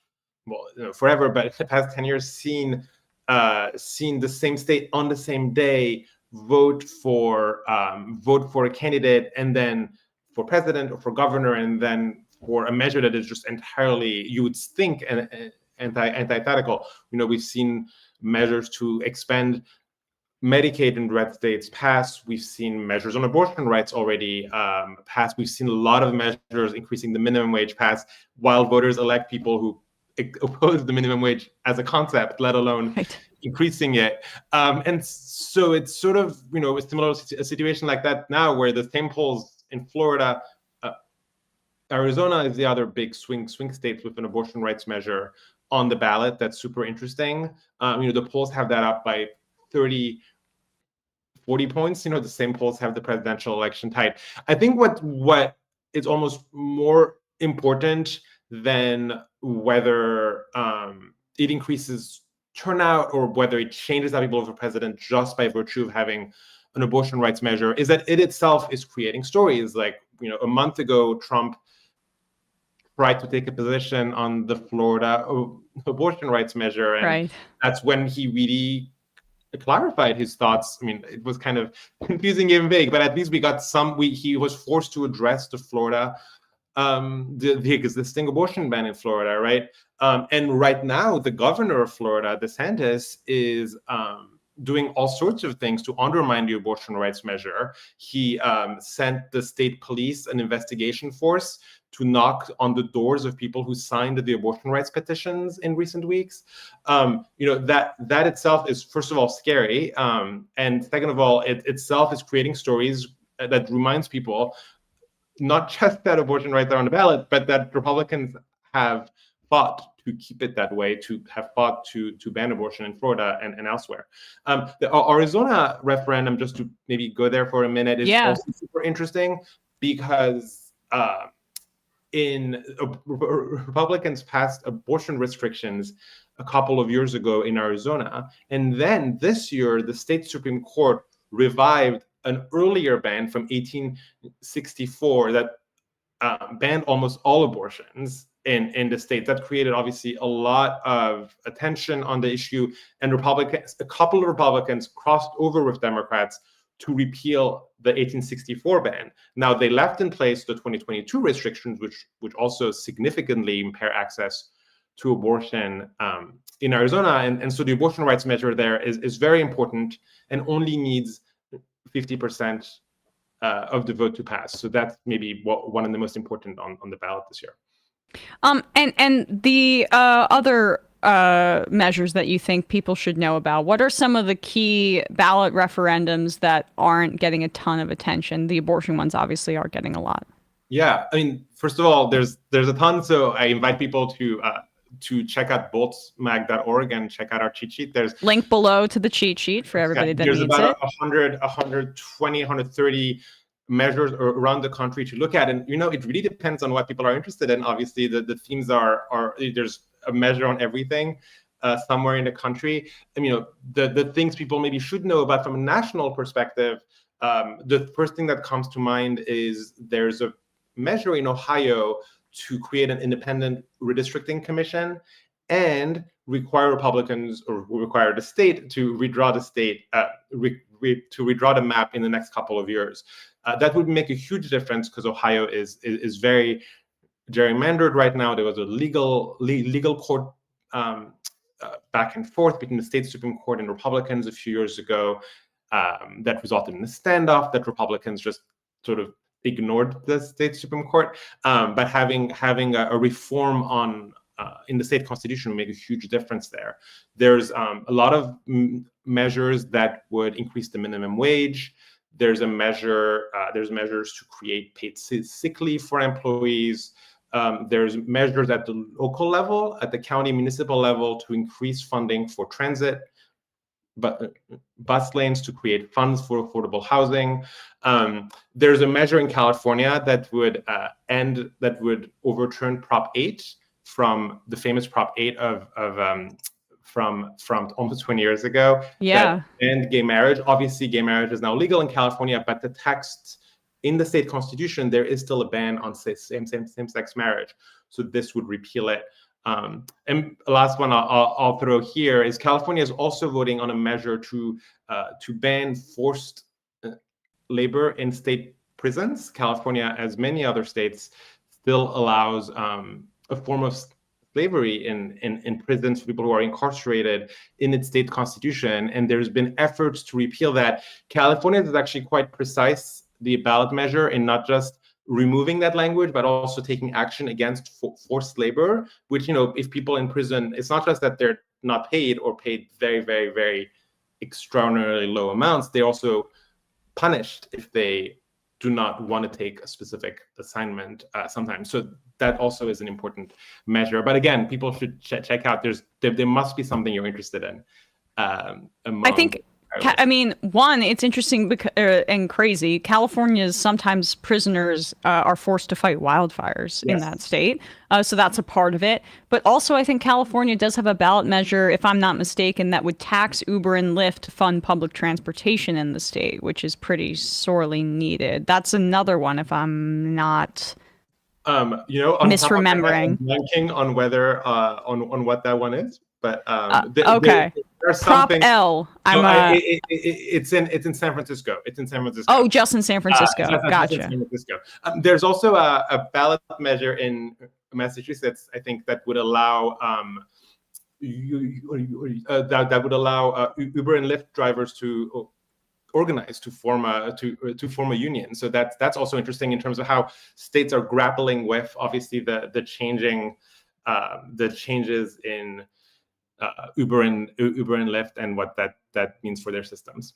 I: forever, but in the past 10 years, seen the same state on the same day vote for a candidate, and then for president or for governor, and then for a measure that is just entirely, you would think, antithetical. We've seen measures to expand Medicaid in red states passed. We've seen measures on abortion rights already passed. We've seen a lot of measures increasing the minimum wage passed, while voters elect people who oppose the minimum wage as a concept, let alone increasing it. And so it's sort of, a similar situation like that now, where the same polls in Florida, Arizona is the other big swing state with an abortion rights measure on the ballot. That's super interesting. The polls have that up by 30, 40 points. The same polls have the presidential election tied. I think what is almost more important than whether it increases turnout or whether it changes how people vote for president just by virtue of having an abortion rights measure is that it itself is creating stories. Like, a month ago, Trump tried to take a position on the Florida abortion rights measure, and that's when he really clarified his thoughts. It was kind of confusing and vague, but at least we got he was forced to address the Florida, the existing abortion ban in Florida, right? And right now, the governor of Florida, DeSantis, is doing all sorts of things to undermine the abortion rights measure. He sent the state police an investigation force to knock on the doors of people who signed the abortion rights petitions in recent weeks. That itself is, first of all, scary. And second of all, it itself is creating stories that reminds people not just that abortion rights are on the ballot, but that Republicans have fought to keep it that way, to have fought to ban abortion in Florida and elsewhere. The Arizona referendum, just to maybe go there for a minute, is also super interesting, because Republicans passed abortion restrictions a couple of years ago in Arizona. And then this year, the state Supreme Court revived an earlier ban from 1864 that banned almost all abortions in the state. That created, obviously, a lot of attention on the issue. And a couple of Republicans crossed over with Democrats to repeal the 1864 ban. Now, they left in place the 2022 restrictions, which also significantly impair access to abortion in Arizona, and so the abortion rights measure there is very important and only needs 50% of the vote to pass. So that's maybe one of the most important on the ballot this year.
F: And the other measures that you think people should know about, what are some of the key ballot referendums that aren't getting a ton of attention? The abortion ones obviously are getting a lot.
I: Yeah, I mean, first of all, there's a ton. So I invite people to check out boltsmag.org and check out our cheat sheet. There's
F: link below to the cheat sheet for everybody that needs it.
I: There's about 120, 130 measures around the country to look at, and it really depends on what people are interested in. Obviously, the themes are there's a measure on everything somewhere in the country. And the things people maybe should know about from a national perspective. The first thing that comes to mind is there's a measure in Ohio to create an independent redistricting commission and require Republicans, or require the state to redraw the state, to redraw the map in the next couple of years. That would make a huge difference because Ohio is very gerrymandered right now. There was a legal court back and forth between the state Supreme Court and Republicans a few years ago that resulted in a standoff that Republicans just sort of ignored the state Supreme Court. But having a reform on in the state constitution would make a huge difference there. There's a lot of measures that would increase the minimum wage. There's measures to create paid sick leave for employees. There's measures at the local level, at the county municipal level, to increase funding for transit, bus lanes, to create funds for affordable housing. There's a measure in California that would overturn Prop 8 from the famous Prop 8 from almost 20 years ago.
F: Yeah.
I: And gay marriage. Obviously, gay marriage is now legal in California, but the text in the state constitution, there is still a ban on same-sex marriage. So this would repeal it. And the last one I'll throw here is California is also voting on a measure to ban forced labor in state prisons. California, as many other states, still allows a form of slavery in prisons for people who are incarcerated in its state constitution. And there's been efforts to repeal that. California is actually quite precise, the ballot measure, in not just removing that language, but also taking action against forced labor, which, if people in prison, it's not just that they're not paid or paid very, very, very extraordinarily low amounts, they're also punished if they do not want to take a specific assignment sometimes. So that also is an important measure. But again, people should check out, there must be something you're interested in.
F: I think, one, it's interesting and crazy. California's sometimes prisoners are forced to fight wildfires in that state. So that's a part of it. But also, I think California does have a ballot measure, if I'm not mistaken, that would tax Uber and Lyft to fund public transportation in the state, which is pretty sorely needed. That's another one, if I'm not misremembering.
I: Blanking on whether on what that one is. But
F: okay.
I: There's
F: Prop L.
I: It's in San Francisco. It's in San Francisco.
F: Oh, just in San Francisco. Gotcha.
I: San Francisco. There's also a ballot measure in Massachusetts, I think, that would allow Uber and Lyft drivers to organize to form a union. So that's also interesting in terms of how states are grappling with, obviously, the changes in Uber and Lyft and what that means for their systems.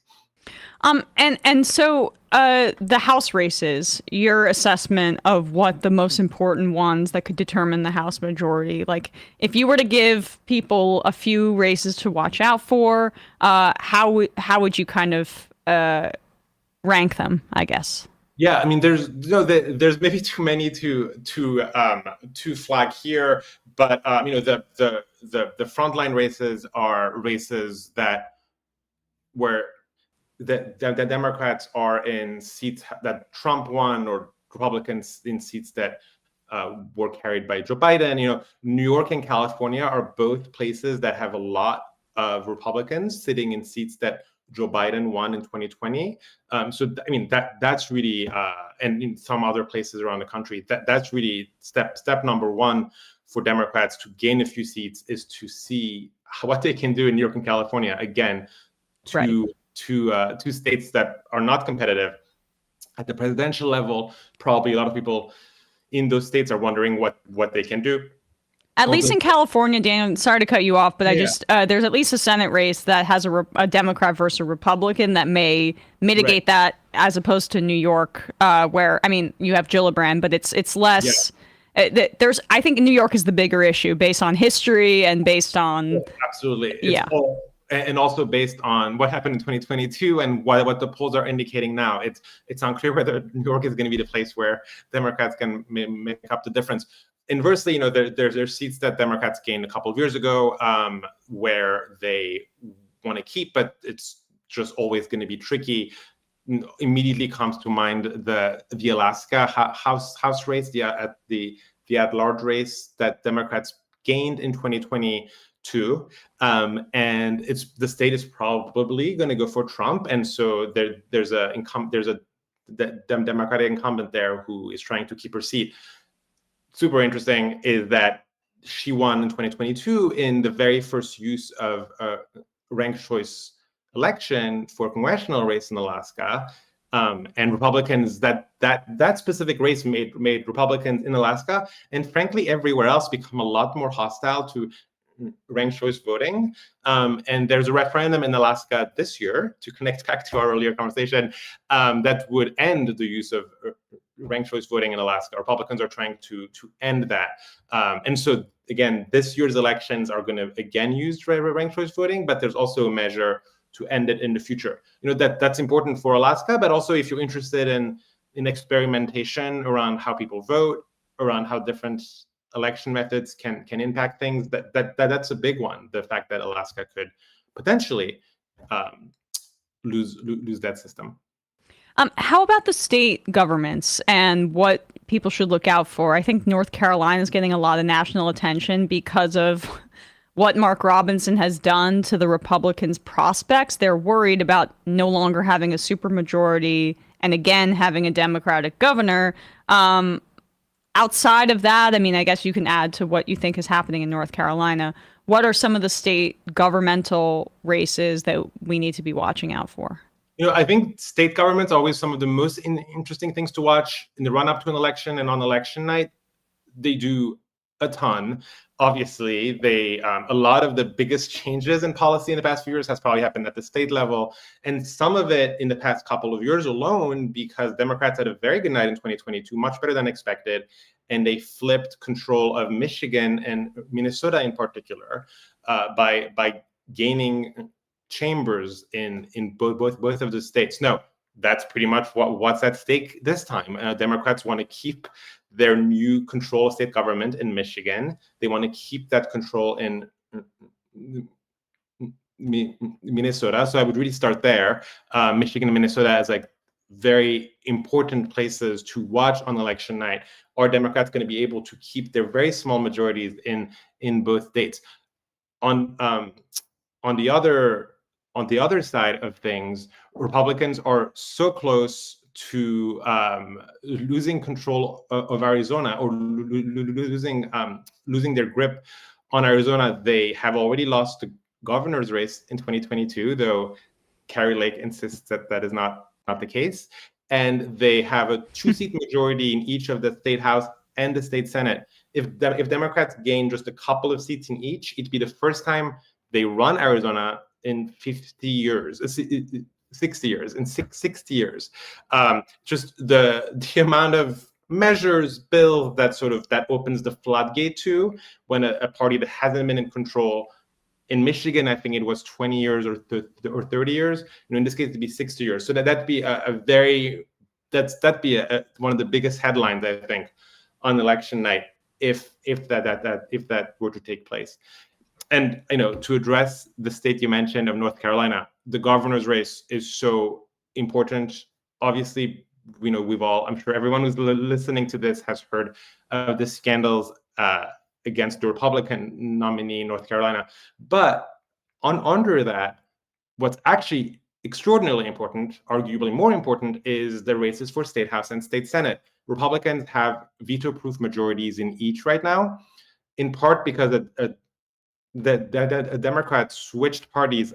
F: And so the House races, your assessment of what the most important ones that could determine the House majority, like if you were to give people a few races to watch out for, how would you kind of rank them, I guess?
I: Yeah, I mean, there's maybe too many to flag here, but the frontline races are races where the Democrats are in seats that Trump won, or Republicans in seats that were carried by Joe Biden. New York and California are both places that have a lot of Republicans sitting in seats that Joe Biden won in 2020. So I mean, that's really, and in some other places around the country, that's really step number one for Democrats to gain a few seats, is to see what they can do in New York and California. Again, two states that are not competitive at the presidential level. Probably a lot of people in those states are wondering what they can do.
F: At least in California, Dan, sorry to cut you off, but there's at least a Senate race that has a Democrat versus a Republican that may mitigate that, as opposed to New York, where, I mean, you have Gillibrand, but it's less. I think New York is the bigger issue based on history and based on.
I: Absolutely. And also based on what happened in 2022 and what the polls are indicating now. It's unclear whether New York is going to be the place where Democrats can make up the difference. Inversely, there's seats that Democrats gained a couple of years ago where they want to keep, but it's just always going to be tricky. Immediately comes to mind the Alaska House race, the at-large race that Democrats gained in 2022, and the state is probably going to go for Trump, and so there's a Democratic incumbent there who is trying to keep her seat. Super interesting is that she won in 2022 in the very first use of ranked choice election for a congressional race in Alaska, and Republicans that specific race made Republicans in Alaska and frankly everywhere else become a lot more hostile to ranked choice voting. And there's a referendum in Alaska this year, to connect back to our earlier conversation, that would end the use of ranked choice voting in Alaska. Republicans are trying to end that. And so again, this year's elections are going to again use ranked choice voting, but there's also a measure to end it in the future. That's important for Alaska, but also if you're interested in experimentation around how people vote, around how different election methods can impact things, that's a big one. The fact that Alaska could potentially lose that system.
F: How about the state governments and what people should look out for? I think North Carolina is getting a lot of national attention because of what Mark Robinson has done to the Republicans' prospects. They're worried about no longer having a supermajority and again having a Democratic governor. Outside of that, I mean, I guess you can add to what you think is happening in North Carolina. What are some of the state governmental races that we need to be watching out for?
I: I think state governments are always some of the most interesting things to watch in the run-up to an election and on election night. They do a ton. Obviously, a lot of the biggest changes in policy in the past few years has probably happened at the state level, and some of it in the past couple of years alone because Democrats had a very good night in 2022, much better than expected, and they flipped control of Michigan and Minnesota in particular by gaining chambers in both of the states. No, that's pretty much what's at stake this time. Democrats want to keep their new control of state government in Michigan. They want to keep that control in Minnesota. So I would really start there. Michigan and Minnesota as like very important places to watch on election night. Are Democrats going to be able to keep their very small majorities in both states? On the other side of things, Republicans are so close to losing control of Arizona or losing their grip on Arizona. They have already lost the governor's race in 2022, though Kari Lake insists that is not the case. And they have a 2-seat majority in each of the state house and the state senate. If Democrats gain just a couple of seats in each, it'd be the first time they run Arizona in 50 years. 60 years. Just the amount of measures, bills that opens the floodgate to when a party that hasn't been in control. In Michigan, I think it was 20 years or 30 years. In this case, it'd be 60 years. So that'd be one of the biggest headlines, I think, on election night if that were to take place. And to address the state you mentioned of North Carolina, the governor's race is so important. Obviously, I'm sure everyone who's listening to this has heard of the scandals against the Republican nominee in North Carolina. But under that, what's actually extraordinarily important, arguably more important, is the races for state house and state senate. Republicans have veto-proof majorities in each right now, in part because that Democrats switched parties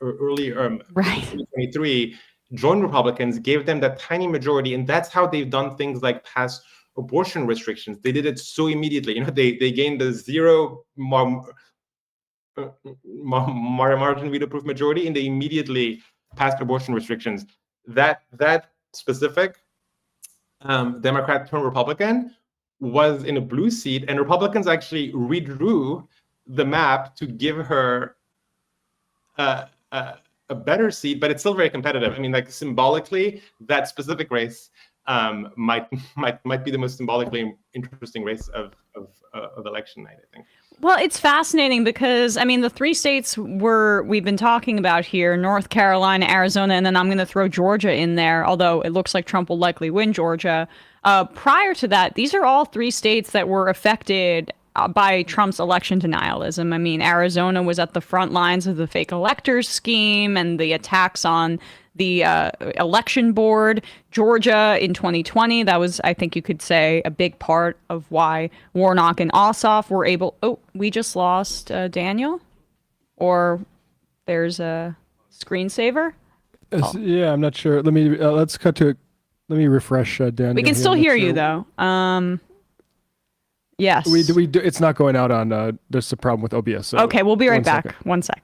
I: early
F: Right.
I: 2023, joined Republicans, gave them that tiny majority, and that's how they've done things like pass abortion restrictions. They did it so immediately. They gained the zero margin veto-proof majority, and they immediately passed abortion restrictions. That specific Democrat turned Republican was in a blue seat, and Republicans actually redrew the map to give her a better seat, but it's still very competitive. I mean, like symbolically, that specific race might be the most symbolically interesting race of election night, I think.
F: Well, it's fascinating because, I mean, the three states we've been talking about here, North Carolina, Arizona, and then I'm going to throw Georgia in there, although it looks like Trump will likely win Georgia. Prior to that, these are all three states that were affected by Trump's election denialism. I mean, Arizona was at the front lines of the fake electors scheme and the attacks on the election board. Georgia in 2020, that was, I think you could say, a big part of why Warnock and Ossoff were able... Oh, we just lost Daniel? Or there's a screensaver?
G: Yeah, I'm not sure. Let me let's cut to it. Let me refresh Daniel.
F: We can still hear you, though. Yes.
G: It's not going out on... there's a problem with OBS. So
F: okay, we'll be right back.
G: Second.
F: 1 sec.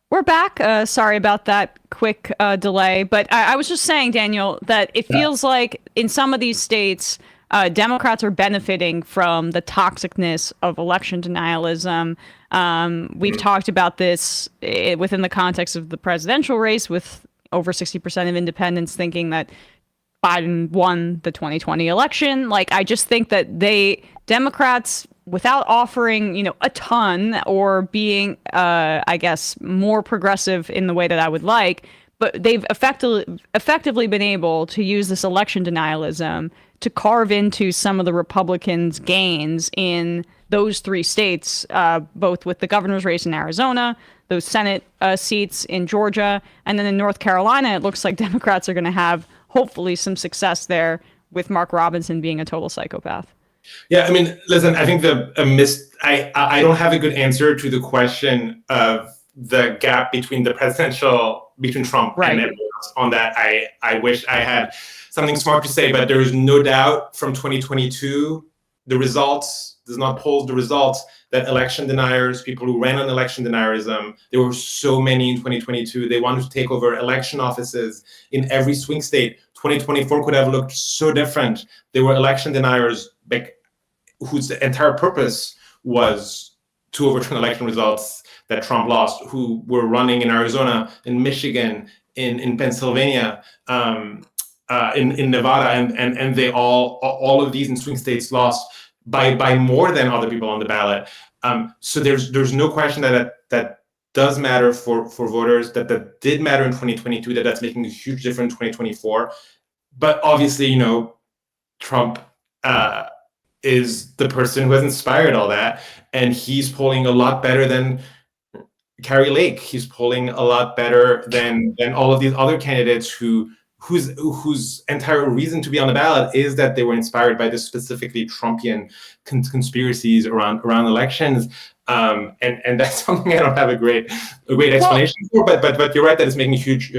F: We're back. Sorry about that quick delay. But I was just saying, Daniel, that it feels like in some of these states, Democrats are benefiting from the toxicness of election denialism. We've talked about this within the context of the presidential race, with over 60% of independents thinking that Biden won the 2020 election. Like, I just think that Democrats, without offering, a ton or being, I guess, more progressive in the way that I would like, but they've effectively been able to use this election denialism to carve into some of the Republicans' gains in those three states, both with the governor's race in Arizona, those Senate seats in Georgia, and then in North Carolina, it looks like Democrats are going to have, hopefully, some success there with Mark Robinson being a total psychopath.
I: Yeah, I mean, listen, I think I don't have a good answer to the question of the gap between Trump and everyone else on that. I wish I had something smart to say, but there is no doubt from 2022, the results, does not polls, the results, that election deniers, people who ran on election denierism, there were so many in 2022. They wanted to take over election offices in every swing state. 2024 could have looked so different. There were election deniers whose entire purpose was to overturn election results that Trump lost, who were running in Arizona, in Michigan, in Pennsylvania, in Nevada, and they all of these in swing states lost by more than other people on the ballot. So there's no question that does matter for voters, that did matter in 2022, that's making a huge difference in 2024. But obviously, Trump is the person who has inspired all that, and he's polling a lot better than Carrie Lake. He's polling a lot better than all of these other candidates whose entire reason to be on the ballot is that they were inspired by the specifically Trumpian conspiracies around elections. And that's something I don't have a great explanation for. But you're right that it's making a huge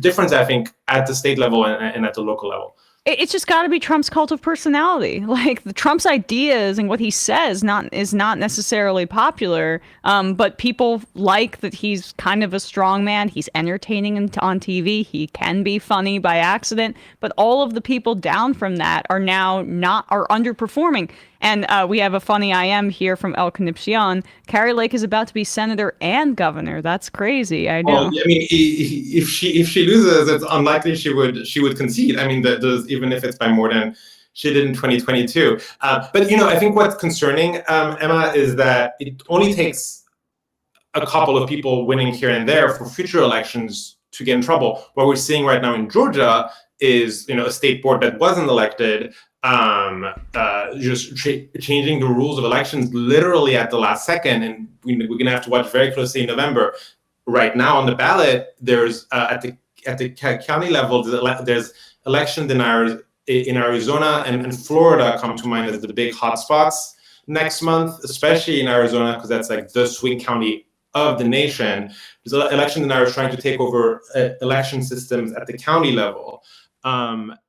I: difference, I think, at the state level and at the local level.
F: It's just got to be Trump's cult of personality. Like Trump's ideas and what he says is not necessarily popular, but people like that he's kind of a strong man. He's entertaining on TV. He can be funny by accident, but all of the people down from that are now are underperforming. And we have a funny IM here from El Conipcion. Carrie Lake is about to be senator and governor. That's crazy. I know.
I: Well, I mean, if she loses, it's unlikely she would concede. I mean, even if it's by more than she did in 2022. But I think what's concerning, Emma, is that it only takes a couple of people winning here and there for future elections to get in trouble. What we're seeing right now in Georgia is a state board that wasn't elected just changing the rules of elections literally at the last second, and we're going to have to watch very closely in November. Right now on the ballot, there's at the county level, there's election deniers in Arizona and Florida come to mind as the big hotspots next month, especially in Arizona because that's like the swing county of the nation. There's election deniers trying to take over election systems at the county level.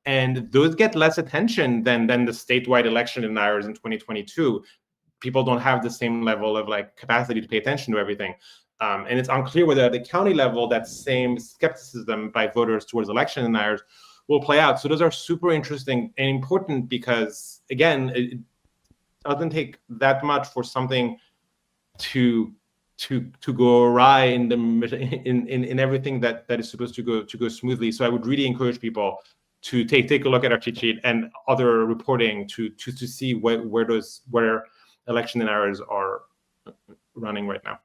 I: And those get less attention than the statewide election deniers in 2022. People don't have the same level of capacity to pay attention to everything. And it's unclear whether at the county level that same skepticism by voters towards election deniers will play out. So those are super interesting and important because, again, it doesn't take that much for something to go awry in everything that is supposed to go smoothly. So I would really encourage people to take a look at our cheat sheet and other reporting to see where election deniers are running right now.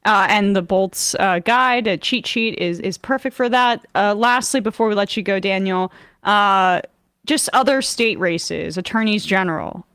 F: And the Bolt's guide, a cheat sheet, is perfect for that. Lastly, before we let you go, Daniel, just other state races, attorneys general,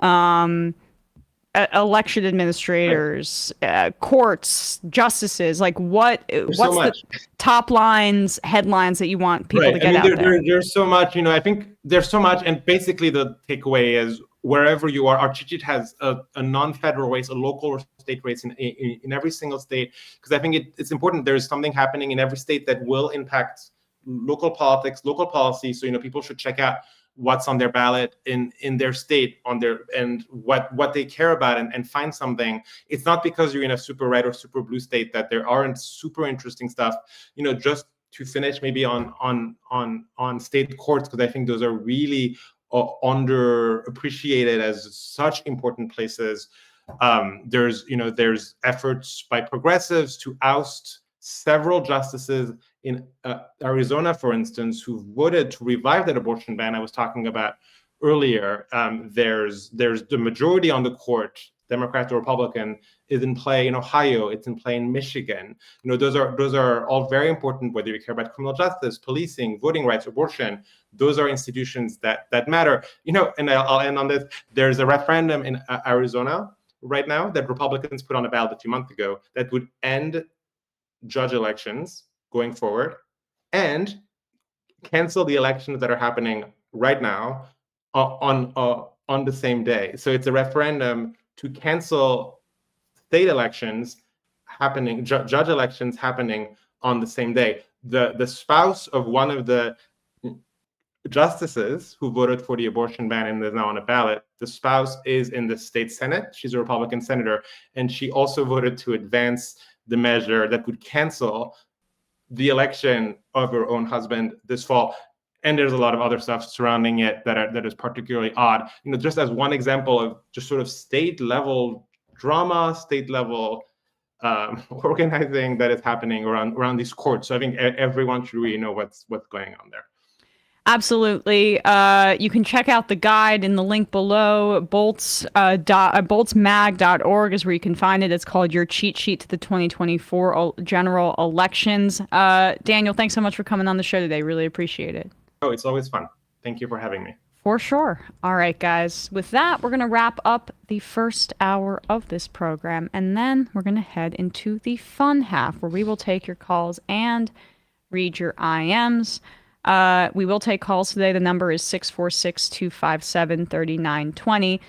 F: election administrators, courts, justices. What's the top lines, headlines that you want people to get out there?
I: There's so much. I think there's so much, and basically the takeaway is wherever you are, our cheat sheet has a non-federal race, a local or state race in every single state, because I think it's important. There's something happening in every state that will impact local politics, local policy. So people should check out what's on their ballot in their state, and what they care about, and find something. It's not because you're in a super red or super blue state that there aren't super interesting stuff. Just to finish maybe on state courts, because I think those are really underappreciated as such important places. There's efforts by progressives to oust several justices in Arizona, for instance, who voted to revive that abortion ban I was talking about earlier. There's the majority on the court, Democrat or Republican, is in play in Ohio. It's in play in Michigan. Those are all very important, whether you care about criminal justice, policing, voting rights, abortion. Those are institutions that matter. And I'll end on this. There's a referendum in Arizona right now that Republicans put on a ballot a few months ago that would end judge elections going forward and cancel the elections that are happening right now on the same day. So it's a referendum to cancel state elections happening, judge elections happening on the same day. The spouse of one of the justices who voted for the abortion ban and is now on a ballot, the spouse is in the state Senate. She's a Republican senator, and she also voted to advance the measure that would cancel the election of her own husband this fall. And there's a lot of other stuff surrounding it that is particularly odd. Just as one example of just sort of state level drama, state level organizing that is happening around these courts. So I think everyone should really know what's going on there.
F: Absolutely. You can check out the guide in the link below. boltsmag.org is where you can find it. It's called Your Cheat Sheet to the 2024 General Elections. Daniel, thanks so much for coming on the show today. Really appreciate it.
I: Oh, it's always fun. Thank you for having me.
F: For sure. All right, guys. With that, we're going to wrap up the first hour of this program, and then we're going to head into the fun half, where we will take your calls and read your IMs. We will take calls today. The number is 646-257-3920.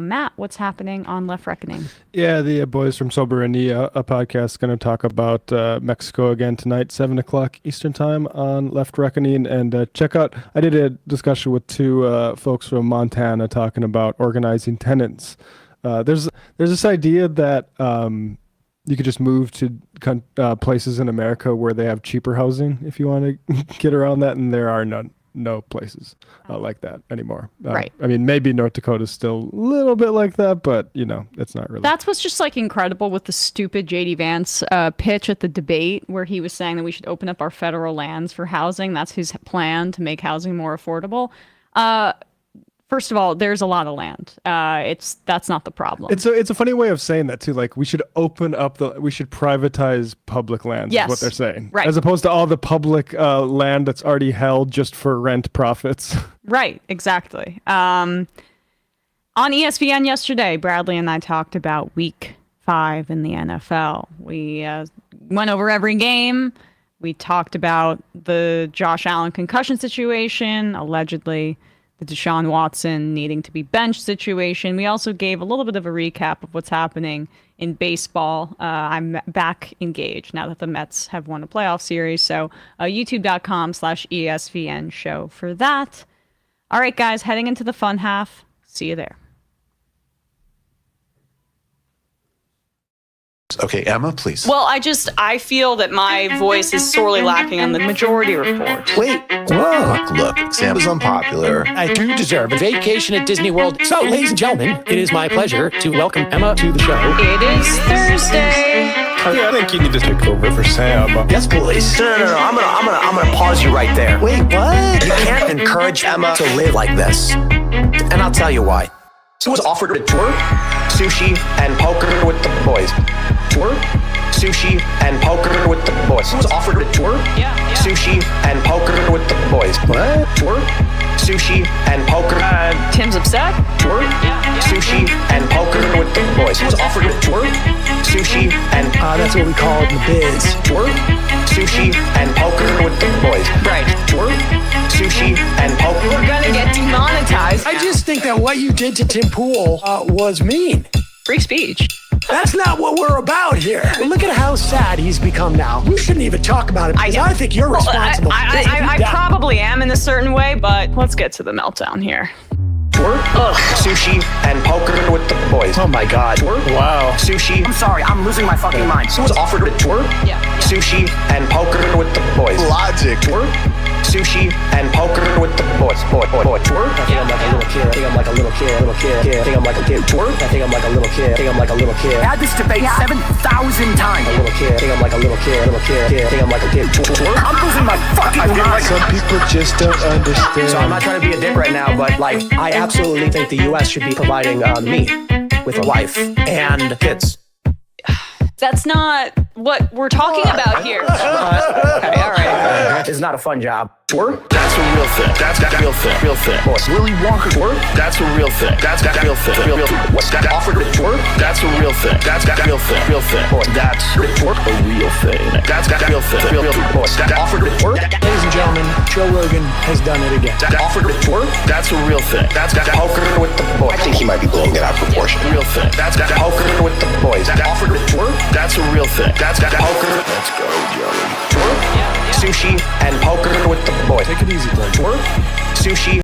F: Matt, what's happening on Left Reckoning?
G: Yeah, the boys from Soberania, a podcast, going to talk about Mexico again tonight, 7 o'clock Eastern Time on Left Reckoning. And check out, I did a discussion with two folks from Montana talking about organizing tenants. There's this idea that you could just move to places in America where they have cheaper housing if you want to get around that, and there are no places like that anymore.
F: Right.
G: I mean, maybe North Dakota's still a little bit like that, but it's not really.
F: That's what's just like incredible with the stupid JD Vance pitch at the debate, where he was saying that we should open up our federal lands for housing. That's his plan to make housing more affordable. First of all, there's a lot of land. That's not the problem.
G: It's a funny way of saying that too. Like, we should privatize public lands.
F: Yes.
G: Is what they're saying,
F: right?
G: As opposed to all the public land that's already held just for rent profits.
F: Right. Exactly. On ESPN yesterday, Bradley and I talked about Week 5 in the NFL. We went over every game. We talked about the Josh Allen concussion situation, allegedly the Deshaun Watson needing to be benched situation. We also gave a little bit of a recap of what's happening in baseball. I'm back engaged now that the Mets have won a playoff series. So youtube.com/ESPN show for that. All right, guys, heading into the fun half. See you there.
J: Okay, Emma, please.
F: Well, I feel that my voice is sorely lacking on the majority report.
J: Wait. Look, Sam is unpopular.
K: I do deserve a vacation at Disney World. So, ladies and gentlemen, it is my pleasure to welcome Emma to the show.
F: It is Thursday.
J: I think you need to take over for Sam.
K: Yes, please. No. I'm gonna pause you right there.
J: Wait, what?
K: You can't encourage Emma to live like this. And I'll tell you why. She was offered a tour, sushi, and poker with the boys. Tour, sushi, and poker with the boys. She was offered a tour, sushi, and poker with the boys.
J: What?
K: Tour, sushi, and poker.
F: Tim's upset?
K: Tour, sushi, and poker with the boys. She was offered a tour, sushi, and that's what we call it in the biz. Tour, sushi, and poker with the boys.
F: Right.
K: Tour, sushi, and poker.
F: We're gonna get demonetized.
K: I just think that what you did to Tim Pool was mean.
F: Free speech.
K: That's not what we're about here. Look at how sad he's become now. You shouldn't even talk about it because I think you're responsible.
F: I probably am in a certain way, but let's get to the meltdown here.
K: Tour, sushi, and poker with the boys. Oh my God. Tour,
J: Wow.
K: sushi. I'm sorry, I'm losing my fucking mind. She was offered a tour, sushi, and poker with the boys.
J: Logic.
K: Tour, sushi, and poker with the boys. Tour. I think I'm like a little kid. I think I'm like a little kid. I think I'm like a kid. Tour. I think I'm like a little kid. I think I'm like a little kid. I had this debate 7,000 times. A little kid. I think I'm like a little kid. I think I'm like a kid. Tour. I'm losing my fucking mind.
J: Some people just don't understand.
K: So I'm not trying to be a dick right now, but like, I absolutely think the U.S. should be providing me with a wife and kids.
F: That's not what we're talking about here. Okay, all right.
K: It's not a fun job. Tour?
J: That's a real thing. That's real thing. Real thing.
K: Willy Wonka tour?
J: That's a real thing. That's real thing. Real thing.
K: What's that offered a tour?
J: That's a real thing. That's real thing. Real thing. That's a real thing. That's real thing. Real thing.
K: What's that offered a tour? Ladies and gentlemen, Joe Rogan has done it again. That offered a tour?
J: That's a real thing. That's
K: poker with the boys.
J: I think he might be blowing it out of proportion. Real thing.
K: That's poker with the boys. That offered a tour?
J: That's a real thing. That's
K: poker.
J: Let's go, Joey.
K: Tour? Sushi and poker with the boys.
J: Take it easy, buddy.
K: Tour? Sushi